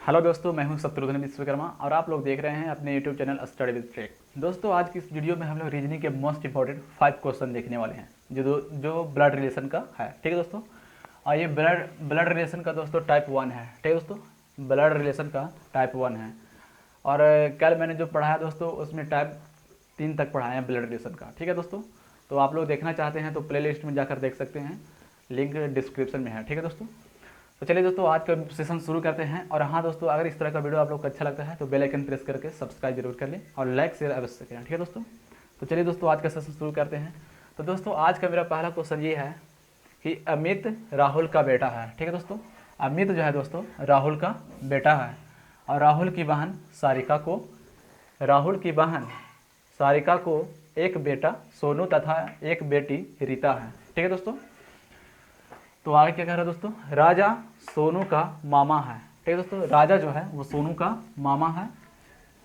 Hello दोस्तों, मैं हूं शत्रुघ्न विश्वकर्मा और आप लोग देख रहे हैं अपने YouTube channel study with trick. दोस्तों, आज की इस वीडियो में हम लोग रीजनिंग के मोस्ट इंपॉर्टेंट 5 क्वेश्चन देखने वाले हैं जो ब्लड रिलेशन का है। ठीक है दोस्तों, और ये ब्लड रिलेशन का दोस्तों टाइप 1 है। ठीक है दोस्तों, ब्लड रिलेशन का टाइप 1 है। और कल मैंने जो पढ़ाया दोस्तों उसमें टाइप 3 तक पढ़ाया है ब्लड रिलेशन का। ठीक है दोस्तों, तो आप लोग देखना चाहते हैं तो प्लेलिस्ट में जाकर देख सकते हैं, लिंक डिस्क्रिप्शन में है। ठीक है दोस्तों, तो चलिए दोस्तों आज का सेशन शुरू करते हैं। और हाँ दोस्तों, अगर इस तरह का वीडियो आप लोग को अच्छा लगता है तो बेल आइकन प्रेस करके सब्सक्राइब जरूर कर लें और लाइक शेयर अवश्य करें। ठीक है दोस्तों, तो चलिए दोस्तों आज का सेशन शुरू करते हैं। तो दोस्तों आज का मेरा पहला क्वेश्चन ये है कि अमित राहुल का बेटा है। ठीक है दोस्तों, अमित जो है दोस्तों राहुल का बेटा है और राहुल की बहन सारिका को एक बेटा सोनू तथा एक बेटी रीता है। ठीक है दोस्तों, तो आगे क्या कह रहा है दोस्तों, राजा सोनू का मामा है। ठीक है दोस्तों, राजा जो है वो सोनू का मामा है।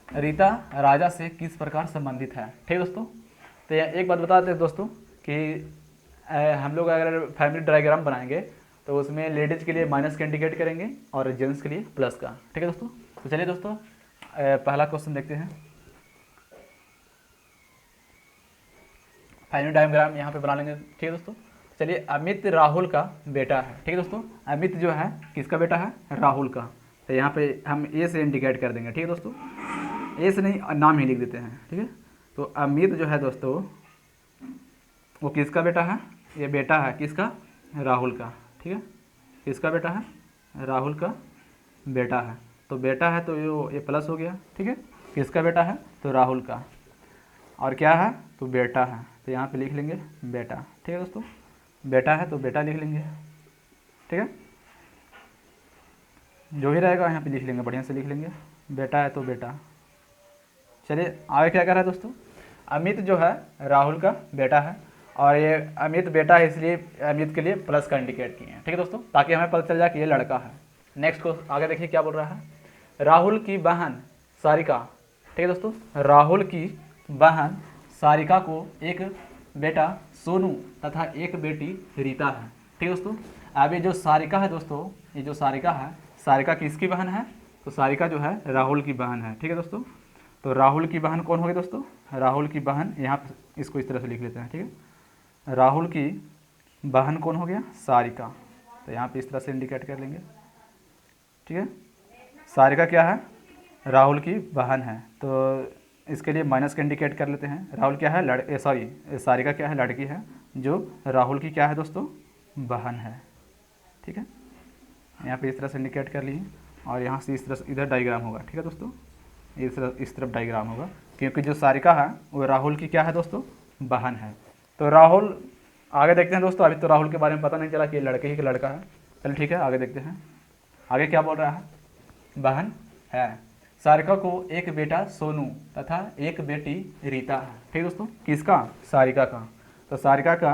रीता राजा से किस प्रकार संबंधित है। ठीक है दोस्तों, तो एक बात बता दें दोस्तों कि हम लोग अगर फैमिली डायग्राम बनाएंगे तो उसमें लेडीज़ के लिए माइनस का इंडिकेट करेंगे और जेंट्स के लिए प्लस का। ठीक है दोस्तों, तो चलिए दोस्तों पहला क्वेश्चन देखते हैं। फैमिली डायग्राम यहाँ पे बना लेंगे। ठीक है दोस्तों, चलिए अमित राहुल का बेटा है। ठीक है दोस्तों, अमित जो है किसका बेटा है, राहुल का। तो यहाँ पे हम ए से इंडिकेट कर देंगे। ठीक है दोस्तों, ए से नहीं नाम ही लिख देते हैं। ठीक है, तो अमित जो है दोस्तों वो किसका बेटा है, ये बेटा है किसका, राहुल का। ठीक है, किसका बेटा है, राहुल का बेटा है। तो बेटा है तो ये प्लस हो गया। ठीक है, किसका बेटा है, तो राहुल का। और क्या है, तो बेटा है, तो यहाँ पे लिख लेंगे बेटा। ठीक है दोस्तों, बेटा है तो बेटा लिख लेंगे। ठीक है, जो भी रहेगा यहाँ पे लिख लेंगे, बढ़िया से लिख लेंगे, बेटा है तो बेटा। चलिए आगे क्या कर रहा है दोस्तों, अमित जो है राहुल का बेटा है और ये अमित बेटा है इसलिए अमित के लिए प्लस का इंडिकेट किए हैं। ठीक है दोस्तों, ताकि हमें पता चल जाए कि ये लड़का है। नेक्स्ट को आगे देखिए क्या बोल रहा है, राहुल की बहन सारिका। ठीक है दोस्तों, राहुल की बहन सारिका को एक बेटा सोनू तथा एक बेटी रीता है। ठीक है दोस्तों, अब ये जो सारिका है दोस्तों, ये जो सारिका है, सारिका किसकी बहन है, तो सारिका जो है राहुल की बहन है। ठीक है दोस्तों, तो राहुल की बहन कौन होगी दोस्तों, राहुल की बहन, यहाँ पे इसको इस तरह से लिख लेते हैं। ठीक है, राहुल की बहन कौन हो गया, सारिका। तो यहाँ पे इस तरह से इंडिकेट कर लेंगे। ठीक है, सारिका क्या है, राहुल की बहन है, तो इसके लिए माइनस का इंडिकेट कर लेते हैं। राहुल क्या है, सारिका क्या है, लड़की है, जो राहुल की क्या है दोस्तों, बहन है। ठीक है, यहाँ पे इस तरह से इंडिकेट कर लिए और यहाँ से इस तरह से इधर डायग्राम होगा। ठीक है दोस्तों, इस तरफ डायग्राम होगा, क्योंकि जो सारिका है वो राहुल की क्या है दोस्तों, बहन है। तो राहुल, आगे देखते हैं दोस्तों, अभी तो राहुल के बारे में पता नहीं चला कि ये लड़के ही का लड़का है। चलिए ठीक है, आगे देखते हैं आगे क्या बोल रहा है, बहन है, सारिका को एक बेटा सोनू तथा एक बेटी रीता है। ठीक है दोस्तों, किसका, सारिका का। तो सारिका का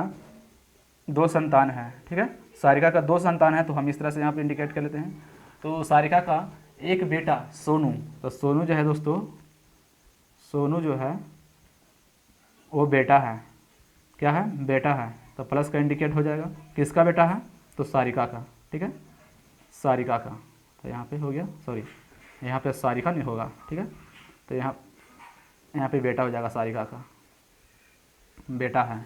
2 संतान है। ठीक है, सारिका का 2 संतान है, तो हम इस तरह से यहाँ पे इंडिकेट कर लेते हैं। तो सारिका का एक बेटा सोनू, तो सोनू जो है दोस्तों, सोनू जो है वो बेटा है, क्या है, बेटा है, तो प्लस का इंडिकेट हो जाएगा। किसका बेटा है, तो सारिका का। ठीक है, सारिका का, तो यहाँ पे हो गया, सॉरी यहाँ पे सारिका नहीं होगा। ठीक है, तो यहाँ पे बेटा हो जाएगा, सारिका का बेटा है।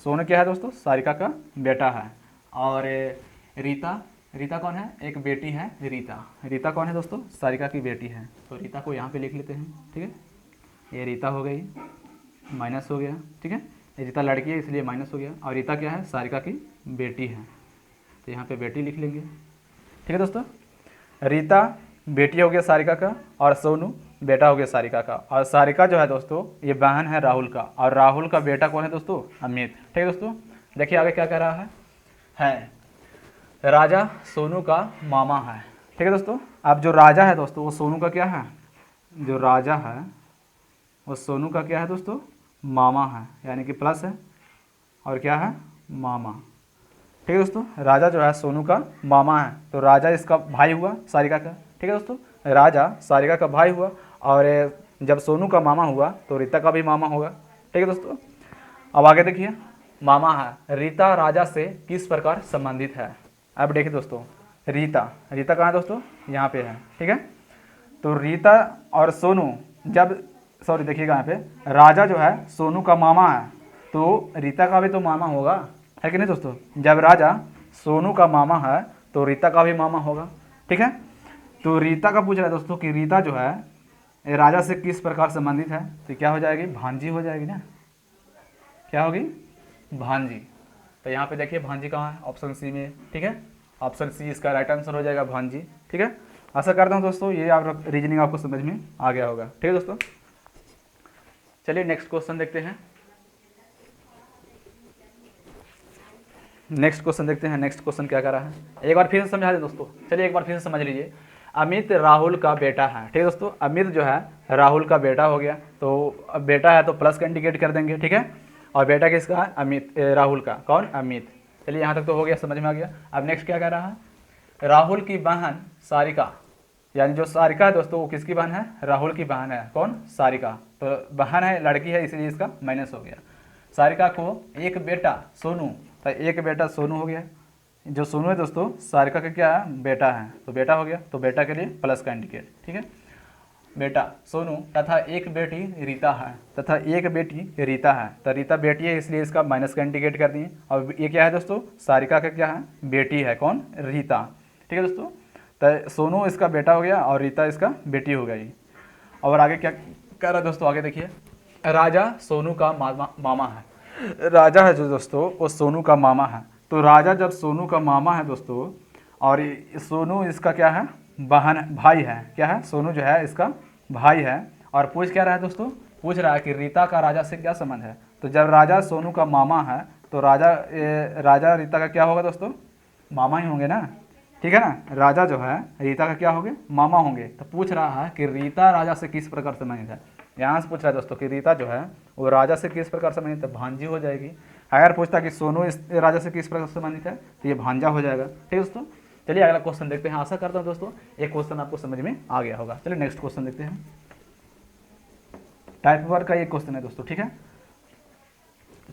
सोनू क्या है दोस्तों, सारिका का बेटा है। और रीता कौन है, एक बेटी है रीता कौन है दोस्तों, सारिका की बेटी है। तो रीता को यहाँ पे लिख लेते हैं। ठीक है, ये रीता हो गई, माइनस हो गया। ठीक है, ये रीता लड़की है इसलिए माइनस हो गया, और रीता क्या है, सारिका की बेटी है, तो यहाँ पे बेटी लिख लेंगे। ठीक है दोस्तों, रीता बेटी हो गया सारिका का और सोनू बेटा हो गया सारिका का। और सारिका जो है दोस्तों ये बहन है राहुल का, और राहुल का बेटा कौन है दोस्तों, अमित। ठीक है दोस्तों, देखिए आगे क्या कह रहा है राजा सोनू का मामा है। ठीक है दोस्तों, अब जो राजा है दोस्तों वो सोनू का क्या है, जो राजा है वो सोनू का क्या है दोस्तों, मामा है, यानी कि प्लस है, और क्या है, मामा। ठीक है दोस्तों, राजा जो है सोनू का मामा है, तो राजा इसका भाई हुआ सारिका का। ठीक है दोस्तों, राजा सारिका का भाई हुआ, और जब सोनू का मामा हुआ तो रीता का भी मामा होगा। ठीक है दोस्तों, अब आगे देखिए, मामा है, रीता राजा से किस प्रकार संबंधित है। अब देखिए दोस्तों, रीता कहाँ है दोस्तों, यहाँ पे है। ठीक है, तो रीता और सोनू जब, सॉरी देखिएगा यहाँ पे, राजा जो है सोनू का मामा है, तो रीता का भी तो मामा होगा, है कि नहीं दोस्तों। जब राजा सोनू का मामा है तो रीता का भी मामा होगा, ठीक है। तो रीता का पूछ रहा है दोस्तों कि रीता जो है ये राजा से किस प्रकार संबंधित है, तो क्या हो जाएगी, भांजी हो जाएगी ना, क्या होगी, भांजी। तो यहाँ पे देखिए भांजी कहाँ है, ऑप्शन सी में, ठीक है। ऑप्शन सी इसका राइट आंसर हो जाएगा, भांजी, ठीक है। आशा करता हूँ दोस्तों ये आप रीजनिंग आपको समझ में आ गया होगा, ठीक है दोस्तों। चलिए नेक्स्ट क्वेश्चन देखते हैं। नेक्स्ट क्वेश्चन देखते हैं, नेक्स्ट क्वेश्चन क्या कर रहा है, एक बार फिर से समझा दें दोस्तों। चलिए एक बार फिर से समझ लीजिए। अमित राहुल का बेटा है, ठीक है दोस्तों। अमित जो है राहुल का बेटा हो गया, तो अब बेटा है तो प्लस का इंडिकेट कर देंगे, ठीक है। और बेटा किसका है, अमित, राहुल का, कौन, अमित। चलिए यहाँ तक तो हो गया, समझ में आ गया। अब नेक्स्ट क्या कह रहा है, राहुल की बहन सारिका, यानी जो सारिका है दोस्तों वो किसकी बहन है, राहुल की बहन है, कौन, सारिका। तो बहन है, लड़की है, इसलिए इसका माइनस हो गया। सारिका को एक बेटा सोनू, तो एक बेटा सोनू हो गया। जो सोनू है दोस्तों सारिका का क्या है, बेटा है, तो बेटा हो गया, तो बेटा के लिए प्लस का इंडिकेट, ठीक है। बेटा सोनू तथा एक बेटी रीता है, तथा एक बेटी रीता है, तो रीता बेटी है इसलिए इसका माइनस का इंडिकेट कर दिए। और ये क्या है दोस्तों, सारिका का क्या है, बेटी है, कौन, रीता, ठीक है दोस्तों। तो सोनू इसका बेटा हो गया और रीता इसका बेटी हो गई। और आगे क्या कह रहा है दोस्तों, आगे देखिए, राजा सोनू का मामा है। राजा है जो दोस्तों वो सोनू का मामा है, तो राजा जब सोनू का मामा है दोस्तों, और सोनू इसका क्या है, बहन, भाई है, क्या है, सोनू जो है इसका भाई है। और पूछ क्या रहा है दोस्तों, पूछ रहा है कि रीता का राजा से क्या संबंध है। तो जब राजा सोनू का मामा है तो राजा रीता का क्या होगा दोस्तों, मामा ही होंगे ना, ठीक है ना। राजा जो है रीता का क्या होंगे, मामा होंगे। तो पूछ रहा है कि रीता राजा से किस प्रकार संबंधित है। यहाँ से पूछ रहा है दोस्तों कि रीता जो है वो राजा से किस प्रकार संबंधित है, भांजी हो जाएगी। अगर पूछता कि सोनू इस राजा से किस प्रकार संबंधित है, तो ये भांजा हो जाएगा, ठीक है दोस्तों। चलिए अगला क्वेश्चन देखते हैं। आशा करता हूँ दोस्तों एक क्वेश्चन आपको समझ में आ गया होगा। चलिए नेक्स्ट क्वेश्चन देखते हैं। टाइप 1 का ये क्वेश्चन है दोस्तों, ठीक है।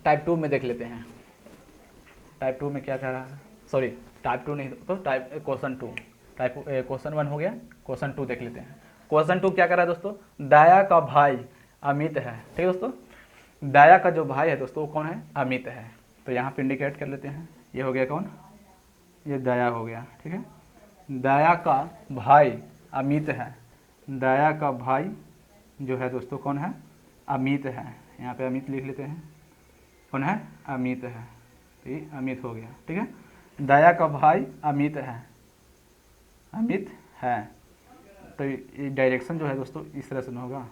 टाइप 2 में देख लेते हैं। टाइप 2 में क्या कह रहा है, सॉरी टाइप 2 नहीं तो टाइप क्वेश्चन 2, टाइप क्वेश्चन 1 हो गया, क्वेश्चन 2 देख लेते हैं। क्वेश्चन 2 क्या कर रहा है दोस्तों, दया का भाई अमित है, ठीक है दोस्तों। दया का जो भाई है दोस्तों वो कौन है, अमित है। तो यहाँ पे इंडिकेट कर लेते हैं, ये हो गया कौन, ये दया हो गया, ठीक है। दया का भाई अमित है, दया का भाई जो है दोस्तों कौन है, अमित है। यहाँ पे अमित लिख लेते हैं, कौन है, अमित है, तो ये अमित हो गया, ठीक है। दया का भाई अमित है, अमित है। तो ये डायरेक्शन जो है दोस्तों इस तरह से होगा,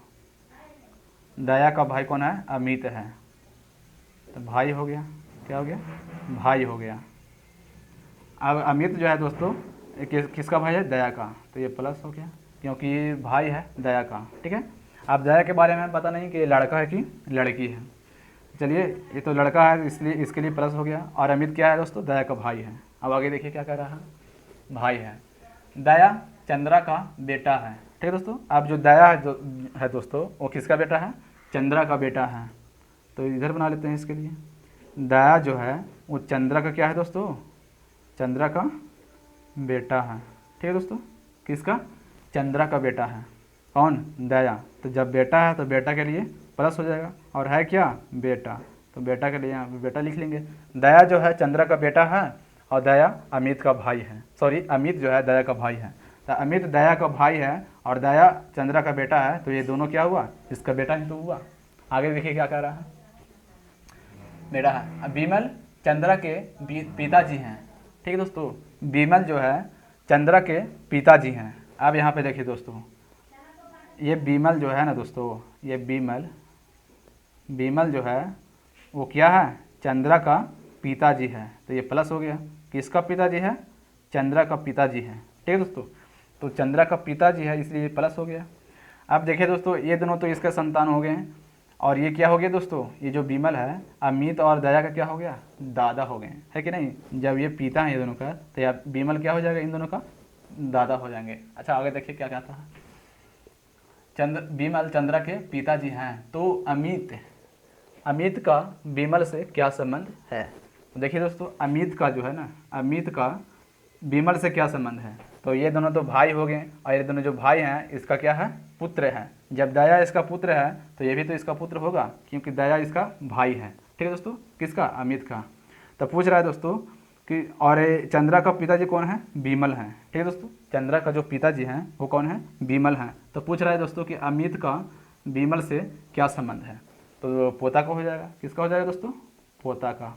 दया का भाई कौन है, अमित है, तो भाई हो गया, क्या हो गया, भाई हो गया। अब अमित जो है दोस्तों किसका भाई है, दया का, तो ये प्लस हो गया क्योंकि ये भाई है दया का, ठीक है। अब दया के बारे में पता नहीं कि लड़का है कि लड़की है। चलिए ये तो लड़का है इसलिए इसके लिए प्लस हो गया। और अमित क्या है दोस्तों, दया का भाई है। अब आगे देखिए क्या कह रहा है, भाई है। दया चंद्रा का बेटा है, ठीक है दोस्तों। अब जो दया है दोस्तों वो किसका बेटा है, चंद्रा का बेटा है। तो इधर बना लेते हैं इसके लिए, दया जो है वो चंद्रा का क्या है दोस्तों, चंद्रा का बेटा है, ठीक है दोस्तों। किसका, चंद्रा का बेटा है, कौन, दया। तो जब बेटा है तो बेटा के लिए प्लस हो जाएगा, और है क्या, बेटा, तो बेटा के लिए यहाँ पे बेटा लिख लेंगे। दया जो है चंद्रा का बेटा है और दया अमित का भाई है, सॉरी अमित जो है दया का भाई है। तो अमित दया का भाई है और दया चंद्रा का बेटा है, तो ये दोनों क्या हुआ, इसका बेटा ही तो हुआ। आगे देखिए क्या कह रहा है, बेटा है। विमल चंद्रा के पिताजी हैं, ठीक है दोस्तों। विमल जो है चंद्रा के पिताजी हैं। अब यहाँ पे देखिए दोस्तों, ये विमल जो है ना दोस्तों, ये विमल जो है वो क्या है, चंद्रा का पिताजी है, तो ये प्लस हो गया। किसका पिताजी है, चंद्रा का पिताजी है, ठीक है दोस्तों। तो चंद्रा का पिताजी है इसलिए ये प्लस हो गया। अब देखिए दोस्तों ये दोनों तो इसका संतान हो गए हैं, और ये क्या हो गया दोस्तों, ये जो विमल है अमित और दया का क्या हो गया, दादा हो गए, है कि नहीं। जब ये पिता है ये दोनों का, तो या विमल क्या हो जाएगा, इन दोनों का दादा हो जाएंगे। अच्छा आगे देखिए क्या कहता है, विमल चंद्रा के पिताजी हैं, तो अमित का विमल से क्या संबंध है। तो देखिए दोस्तों अमित का जो है ना, अमित का बीमल से क्या संबंध है? तो ये दोनों तो भाई हो गए, और ये दोनों जो भाई हैं इसका क्या है? पुत्र है। जब दया इसका पुत्र है तो ये भी तो इसका पुत्र होगा, क्योंकि दया इसका भाई है। ठीक है दोस्तों, किसका? अमित का। तो पूछ रहा है दोस्तों कि और ये चंद्रा का पिताजी कौन है? बीमल हैं। ठीक है दोस्तों, चंद्रा का जो पिताजी हैं वो कौन है? बीमल हैं। तो पूछ रहा है दोस्तों कि अमित का बीमल से क्या संबंध है? तो पोता का हो जाएगा। किसका हो जाएगा दोस्तों? पोता का।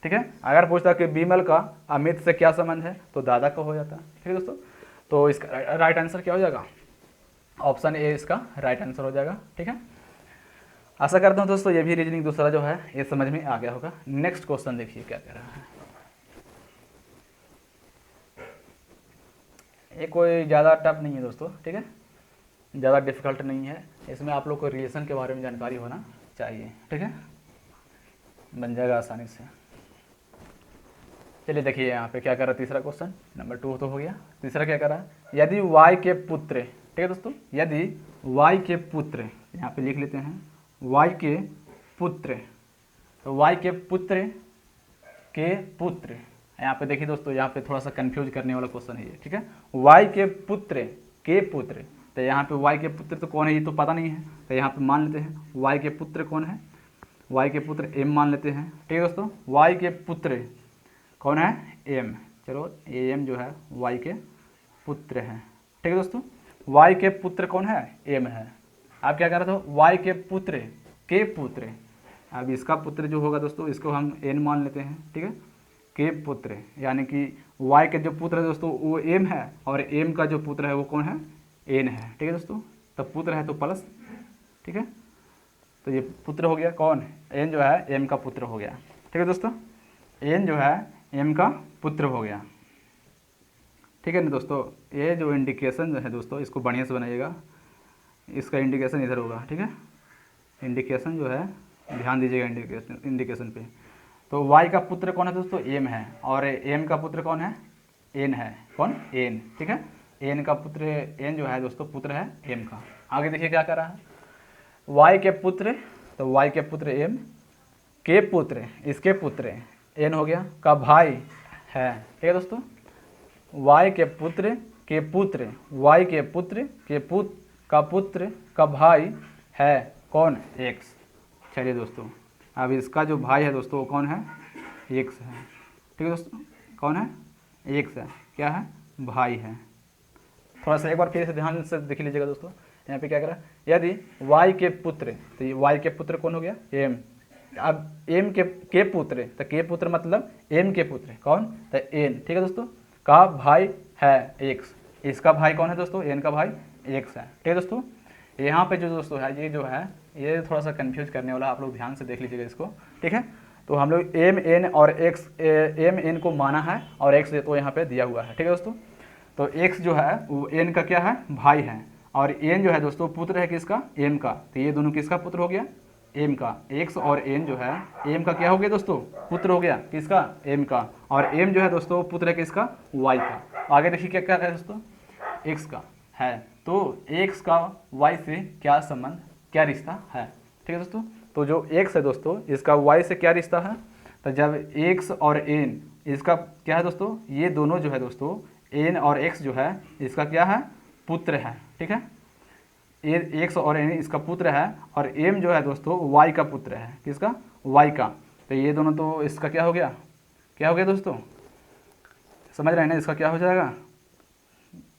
ठीक है, अगर पूछता कि बीमल का अमित से क्या संबंध है तो दादा का हो जाता है। ठीक है दोस्तों, तो इसका राइट आंसर क्या हो जाएगा? ऑप्शन ए इसका राइट आंसर हो जाएगा। ठीक है, आशा करता हूँ दोस्तों ये भी रीजनिंग दूसरा जो है ये समझ में आ गया होगा। नेक्स्ट क्वेश्चन देखिए क्या कह रहा है। ये कोई ज़्यादा टफ नहीं है दोस्तों। ठीक है, ज़्यादा डिफिकल्ट नहीं है। इसमें आप लोग को रिलेशन के बारे में जानकारी होना चाहिए। ठीक है, बन जाएगा आसानी से। चलिए देखिए यहाँ पे क्या कर रहा है। तीसरा क्वेश्चन नंबर 2 तो हो गया। तीसरा क्या कर रहा है? यदि y के पुत्र, ठीक है दोस्तों, यदि y के पुत्र, यहाँ पे लिख लेते हैं y के पुत्र, तो y के पुत्र यहाँ पे देखिए दोस्तों, यहाँ पे थोड़ा सा कंफ्यूज करने वाला क्वेश्चन है ये। ठीक है, y के पुत्र, तो यहाँ पे y के पुत्र तो कौन है ये तो पता नहीं है, तो यहाँ पे मान लेते हैं y के पुत्र कौन है? y के पुत्र m मान लेते हैं। ठीक है दोस्तों, y के पुत्र कौन है? m। चलो m जो है y के पुत्र हैं। ठीक है दोस्तों, y के पुत्र कौन है? m है। आप क्या कर रहे थे? y के पुत्र, अब इसका पुत्र जो होगा दोस्तों इसको हम n मान लेते हैं। ठीक है, के पुत्र, यानी कि y के जो पुत्र है दोस्तों वो m है, और m का जो पुत्र है वो कौन है? n है। ठीक है दोस्तों, तब पुत्र है तो प्लस। ठीक है, तो ये पुत्र हो गया कौन? n जो है m का पुत्र हो गया। ठीक है दोस्तों, n जो है m का पुत्र हो गया। ठीक है ना दोस्तों, ये जो इंडिकेशन है दोस्तों इसको बढ़िया से बनाइएगा। इसका इंडिकेशन इधर होगा। ठीक है, इंडिकेशन जो है ध्यान दीजिएगा इंडिकेशन पे। तो y का पुत्र कौन है दोस्तों? m है, और m का पुत्र कौन है? n है। कौन? n। ठीक है, n का पुत्र, n जो है दोस्तों पुत्र है m का। आगे देखिए क्या कर रहा है। y के पुत्र, तो y के पुत्र m, के पुत्र, इसके पुत्र n हो गया, का भाई है। ठीक है दोस्तों, y के पुत्र के पुत्र, y के पुत्र के का पुत्र का भाई है कौन? x। चलिए दोस्तों, अब इसका जो भाई है दोस्तों वो कौन है? x है। ठीक है दोस्तों, कौन है? x है। क्या है? भाई है। थोड़ा सा एक बार फिर से ध्यान से देख लीजिएगा दोस्तों, यहाँ पे क्या करा? यदि y के पुत्र, तो y के पुत्र कौन हो गया? m। अब m के पुत्र, तो के पुत्र मतलब m के पुत्र कौन? तो n। ठीक है दोस्तों, का भाई है x। इसका भाई कौन है दोस्तों? n का भाई x है। ठीक है दोस्तों, यहाँ पे जो दोस्तों है ये जो है ये थोड़ा सा कंफ्यूज करने वाला, आप लोग ध्यान से देख लीजिएगा इसको। ठीक है, तो हम लोग m n और x, m n को माना है और x तो यहाँ पे दिया हुआ है। ठीक है दोस्तों, तो x जो है वो n का क्या है? भाई है, और n जो है दोस्तों पुत्र है किसका? m का। तो ये दोनों किसका पुत्र हो गया? m का। x और n जो है m का क्या हो गया दोस्तों? पुत्र हो गया। किसका? m का। और m जो है दोस्तों पुत्र है किसका? y का। आगे देखिए क्या क्या है दोस्तों? x का है, तो x का y से क्या संबंध, क्या रिश्ता है? ठीक है दोस्तों, तो जो x है दोस्तों इसका y से क्या रिश्ता है? तो जब x और n इसका क्या है दोस्तों? ये दोनों जो है दोस्तों n और x जो है इसका क्या है? पुत्र है। ठीक है, x और n इसका पुत्र है, और m जो है दोस्तों y का पुत्र है। किसका? y का। तो ये दोनों तो इसका क्या हो गया? क्या हो गया दोस्तों? समझ रहे हैं ना? इसका क्या हो जाएगा?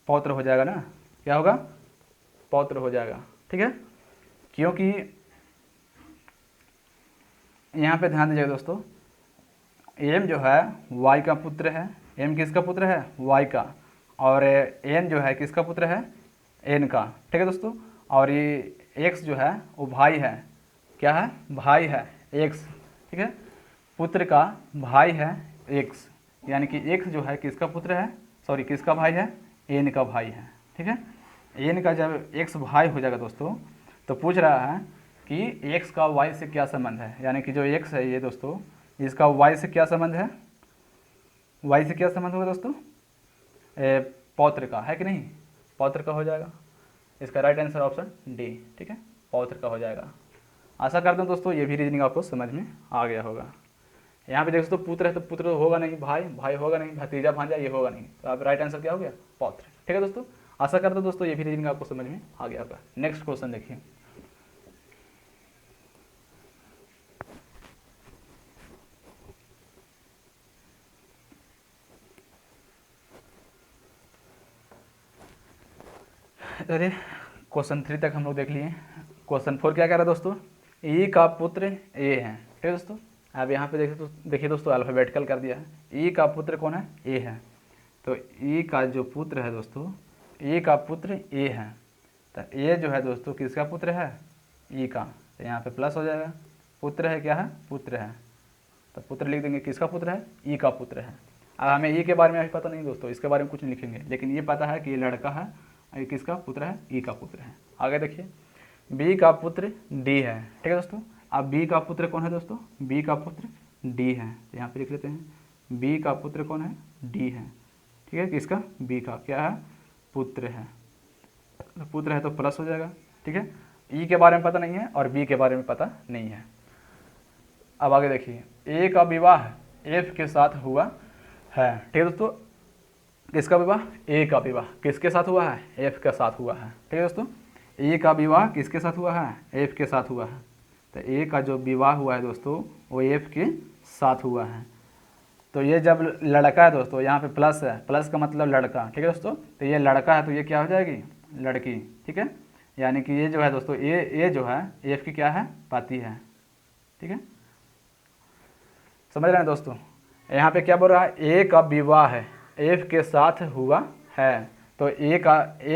पौत्र हो जाएगा ना? क्या होगा? पौत्र हो जाएगा। ठीक है, क्योंकि यहाँ पे ध्यान दीजिएगा दोस्तों, m जो है y का पुत्र है। m किसका पुत्र है? y का। और n जो है किसका पुत्र है? n का। ठीक है दोस्तों, और ये x जो है वो भाई है। क्या है? भाई है x। ठीक है, पुत्र का भाई है x, यानी कि x जो है किसका पुत्र है? सॉरी, किसका भाई है? n का भाई है। ठीक है, n का जब x भाई हो जाएगा दोस्तों, तो पूछ रहा है कि x का y से क्या संबंध है, यानी कि जो x है ये दोस्तों इसका y से क्या संबंध है? y से क्या संबंध होगा दोस्तों? पौत्र का, है कि नहीं? पौत्र का हो जाएगा। इसका राइट आंसर ऑप्शन डी। ठीक है, पौत्र का हो जाएगा। आशा करता हूँ दोस्तों ये भी रीजनिंग आपको समझ में आ गया होगा। यहाँ पे देख सकते हो पुत्र है तो पुत्र तो होगा नहीं, भाई भाई होगा नहीं, भतीजा भांजा ये होगा नहीं, तो आप राइट आंसर क्या हो गया? पौत्र। ठीक है दोस्तों, आशा करता हूँ दोस्तों ये भी रीजनिंग आपको समझ में आ गया होगा। नेक्स्ट क्वेश्चन देखिए। अरे क्वेश्चन 3 तक हम लोग देख लिए। क्वेश्चन 4 क्या कह रहा है दोस्तों? ई का पुत्र ए है। ठीक है दोस्तों, अब यहाँ पे देखिए दोस्तों अल्फ़ाबेटिकल कर दिया है। ई का पुत्र कौन है? ए है। तो ई का जो पुत्र है दोस्तों, ए का पुत्र ए है, तो ए जो है दोस्तों किसका पुत्र है? ई का। तो यहाँ पे प्लस हो जाएगा, पुत्र है, क्या है? पुत्र है, तो पुत्र लिख देंगे, किसका पुत्र है? ई का पुत्र है। अब हमें ई के बारे में अभी पता नहीं दोस्तों, इसके बारे में कुछ नहीं लिखेंगे, लेकिन ये पता है कि ये लड़का है, ये किसका पुत्र है? ई का पुत्र है। आगे देखिए, बी का पुत्र डी है। ठीक है दोस्तों, अब बी का पुत्र कौन है दोस्तों? बी का पुत्र डी है, तो यहाँ पे लिख लेते हैं, बी का पुत्र कौन है? डी है। ठीक है, किसका? बी का, क्या है? पुत्र है। तो पुत्र है तो प्लस हो जाएगा। ठीक है, ई के बारे में पता नहीं है और बी के बारे में पता नहीं है। अब आगे देखिए, ए का विवाह एफ के साथ हुआ है। ठीक है दोस्तों, किसका विवाह? ए का विवाह किसके साथ हुआ है? एफ के साथ हुआ है। ठीक है दोस्तों, ए का विवाह किसके साथ हुआ है? एफ के साथ हुआ है। तो ए का जो विवाह हुआ है दोस्तों वो एफ के साथ हुआ है। तो ये जब लड़का है दोस्तों, यहाँ पे प्लस है, प्लस का मतलब लड़का। ठीक है दोस्तों, तो ये लड़का है तो ये क्या हो जाएगी? लड़की। ठीक है, यानी कि ये जो है दोस्तों ए जो है एफ की क्या है? पति है। ठीक है, समझ रहे हैं दोस्तों? यहाँ पे क्या बोल रहा है? ए का विवाह है एफ के साथ हुआ है। तो ए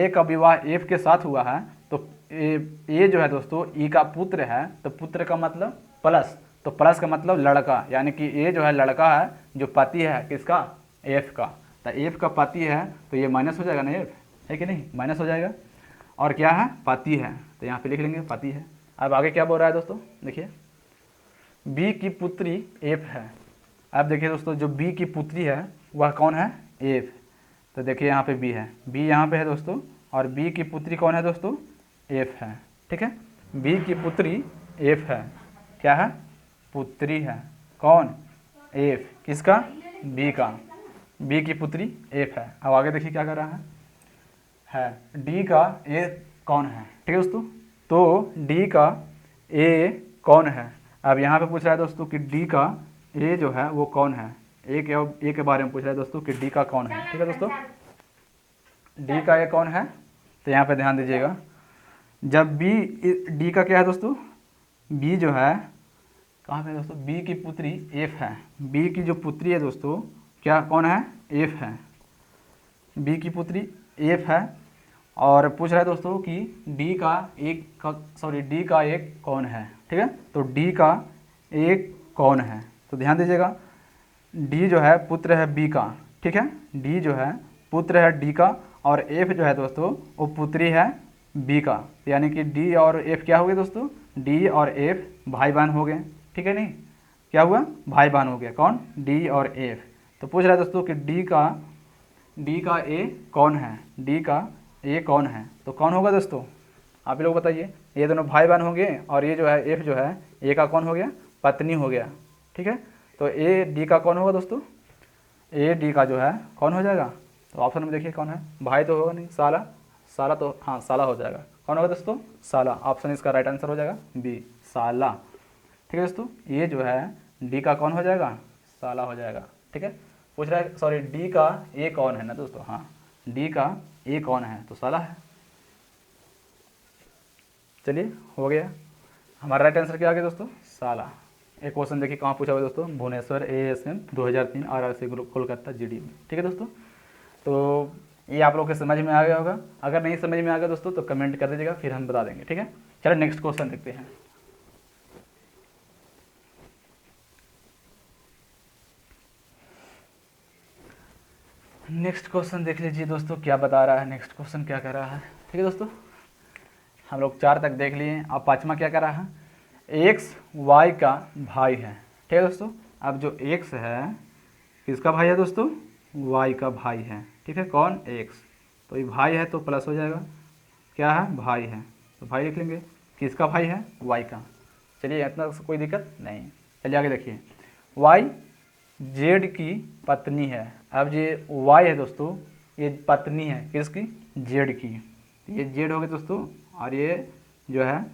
का विवाह एफ के साथ हुआ है, तो ए जो है दोस्तों ई का पुत्र है, तो पुत्र का मतलब प्लस, तो प्लस का मतलब लड़का, यानी कि ए जो है लड़का है जो पति है किसका? एफ का। तो एफ का पति है तो ये माइनस हो जाएगा ना, एफ है कि नहीं? माइनस हो जाएगा, और क्या है? पति है, तो यहाँ पे लिख लेंगे पति है। अब आगे क्या बोल रहा है दोस्तों, देखिए, बी की पुत्री एफ है। अब देखिए दोस्तों, जो बी की पुत्री है वह कौन है? एफ। तो देखिए यहाँ पे बी है, बी यहाँ पे है दोस्तों, और बी की पुत्री कौन है दोस्तों? एफ है। ठीक है, बी की पुत्री एफ है, क्या है? पुत्री है। कौन? एफ। किसका? बी का। बी की पुत्री एफ है। अब आगे देखिए क्या कर रहा है डी का ए कौन है? ठीक है दोस्तों, तो डी का ए कौन है? अब यहाँ पे पूछ रहा है दोस्तों कि डी का ए जो है वो कौन है? ए के बारे में पूछ रहा है दोस्तों कि डी का कौन है। ठीक है दोस्तों, डी का ए कौन है? तो यहाँ पे ध्यान दीजिएगा, जब बी, डी का क्या है दोस्तों? बी जो है कहाँ पे दोस्तों? बी की पुत्री एफ है। बी की जो पुत्री है दोस्तों क्या कौन है? एफ है। बी की पुत्री एफ है, और पूछ रहा है दोस्तों कि डी का एक कौन है? ठीक है, तो डी का एक कौन है? तो ध्यान दीजिएगा, डी जो है पुत्र है बी का। ठीक है, डी जो है पुत्र है डी का, और एफ जो है दोस्तों वो पुत्री है बी का, यानी कि डी और एफ क्या हो गए दोस्तों? डी और एफ भाई बहन हो गए। ठीक है, नहीं क्या हुआ? भाई बहन हो गया। कौन? डी और एफ। तो पूछ रहा है दोस्तों कि डी का ए कौन है? डी का ए कौन है? तो कौन होगा दोस्तों? आप ही लोग बताइए। ये दोनों भाई बहन हो गए, और ये जो है एफ जो है ए का कौन हो गया? पत्नी हो गया। ठीक है, तो ए डी का कौन होगा दोस्तों? ए डी का जो है कौन हो जाएगा? तो ऑप्शन में देखिए कौन है? भाई तो होगा नहीं, साला तो हाँ साला हो जाएगा। कौन होगा दोस्तों? साला। ऑप्शन इसका राइट आंसर हो जाएगा बी, साला। ठीक है दोस्तों, ये जो है डी का कौन हो जाएगा? साला हो जाएगा। ठीक है, पूछ रहा है सॉरी डी का ए कौन है ना दोस्तों? हाँ, डी का ए कौन है? तो साला है। चलिए हो गया, हमारा राइट आंसर क्या आ गया दोस्तों? साला। एक क्वेश्चन देखिए कहाँ पूछा हुआ दोस्तों? Bhubaneswar ASM 2003 RRC group Kolkata GD में। ठीक है दोस्तों, तो ये आप लोग के समझ में आ गया होगा। अगर नहीं समझ में आ गया दोस्तों तो कमेंट कर दीजिएगा, फिर हम बता देंगे। ठीक है, चलो नेक्स्ट क्वेश्चन देखते हैं। नेक्स्ट क्वेश्चन देख लीजिए दोस्तों, क्या बता रहा है? नेक्स्ट क्वेश्चन क्या कर रहा है? ठीक है दोस्तों, हम लोग 4 तक देख लिए। अब 5वां क्या कर रहा है? एक्स वाई का भाई है। ठीक है दोस्तों, अब जो एक्स है किसका भाई है दोस्तों? वाई का भाई है। ठीक है, कौन? एक्स। तो ये भाई है तो प्लस हो जाएगा, क्या है? भाई है, तो भाई लिख लेंगे। किसका भाई है? वाई का। चलिए इतना कोई दिक्कत नहीं। चलिए आगे देखिए, वाई जेड की पत्नी है। अब ये वाई है दोस्तों, ये पत्नी है किसकी, जेड की। ये जेड हो गई दोस्तों, और ये जो है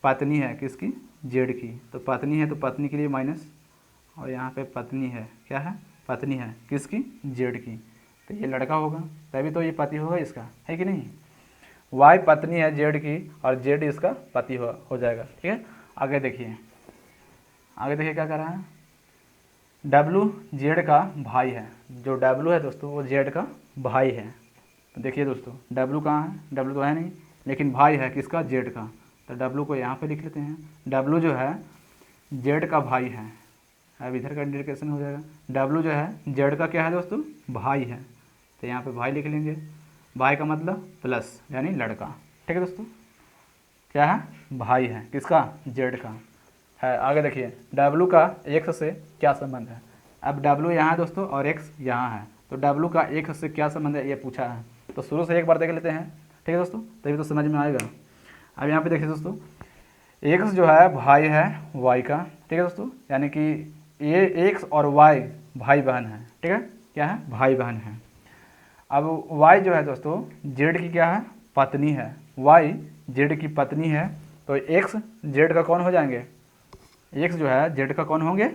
पत्नी है किसकी, जेड की। तो पत्नी है तो पत्नी के लिए माइनस, और यहाँ पे पत्नी है, क्या है, पत्नी है किसकी, जेड की। तो ये लड़का होगा, तभी तो ये पति होगा इसका, है कि नहीं। वाई पत्नी है जेड की और जेड इसका पति हो जाएगा। ठीक है, आगे देखिए, आगे देखिए क्या कर रहा है। डब्लू जेड का भाई है। जो डब्लू है दोस्तों वो जेड का भाई है। तो देखिए दोस्तों, डब्लू कहाँ है, डब्लू तो है नहीं, लेकिन भाई है किसका, जेड का। तो डब्लू को यहाँ पे लिख लेते हैं। डब्लू जो है जेड का भाई है। अब इधर का इंडिकेशन हो जाएगा। डब्लू जो है जेड का क्या है दोस्तों, भाई है। तो यहाँ पे भाई लिख लेंगे। भाई का मतलब प्लस यानी लड़का। ठीक है दोस्तों, क्या है, भाई है किसका, जेड का है। आगे देखिए, डब्लू का एक्स से क्या संबंध है। अब डब्लू यहाँ है दोस्तों और एक्स यहाँ है, तो डब्लू का एक्स से क्या संबंध है ये पूछा है। तो शुरू से एक बार देख लेते हैं। ठीक है दोस्तों, तभी तो समझ में आएगा। अब यहाँ पे देखिए दोस्तों, एक्स जो है भाई है वाई का। ठीक है दोस्तों, यानी कि ये एक्स और वाई भाई बहन है। ठीक है, क्या है, भाई बहन है। अब वाई जो है दोस्तों जेड की क्या है, पत्नी है। वाई जेड की पत्नी है, तो एक्स जेड का कौन हो जाएंगे, एक्स जो है जेड का कौन होंगे,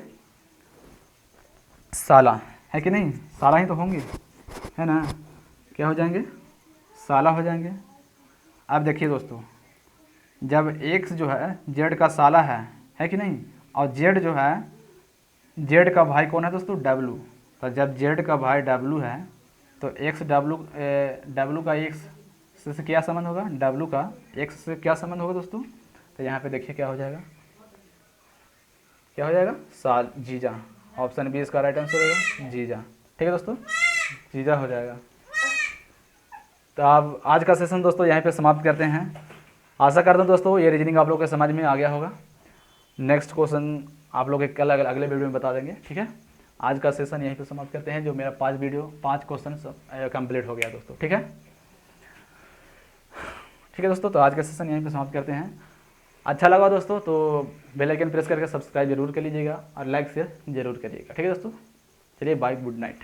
साला, है कि नहीं, साला ही तो होंगे, है ना। क्या हो जाएंगे, साला हो जाएंगे। अब देखिए दोस्तों, जब एक्स जो है जेड का साला है कि नहीं, और जेड जो है, जेड का भाई कौन है दोस्तों, डब्लू। तो जब जेड का भाई डब्लू है तो एक्स डब्लू का एक्स से क्या संबंध होगा, डब्लू का एक्स से क्या संबंध होगा दोस्तों। तो यहाँ पे देखिए क्या हो जाएगा, क्या हो जाएगा, साल, जीजा। ऑप्शन बी इसका राइट आंसर होगा, जीजा। ठीक है दोस्तों, जीजा हो जाएगा। तो आप आज का सेशन दोस्तों यहीं पे समाप्त करते हैं। आशा करता हूँ दोस्तों ये रीजनिंग आप लोग के समझ में आ गया होगा। नेक्स्ट क्वेश्चन आप लोग कल अगले वीडियो में बता देंगे। ठीक है, आज का सेशन यहीं पे समाप्त करते हैं। जो मेरा 5 क्वेश्चन कंप्लीट हो गया दोस्तों। ठीक है दोस्तों, तो आज का सेशन यहीं पे समाप्त करते हैं। अच्छा लगा दोस्तों तो बेल आइकन प्रेस करके सब्सक्राइब जरूर कर लीजिएगा और लाइक शेयर जरूर करिएगा। ठीक है दोस्तों, चलिए बाय, गुड नाइट।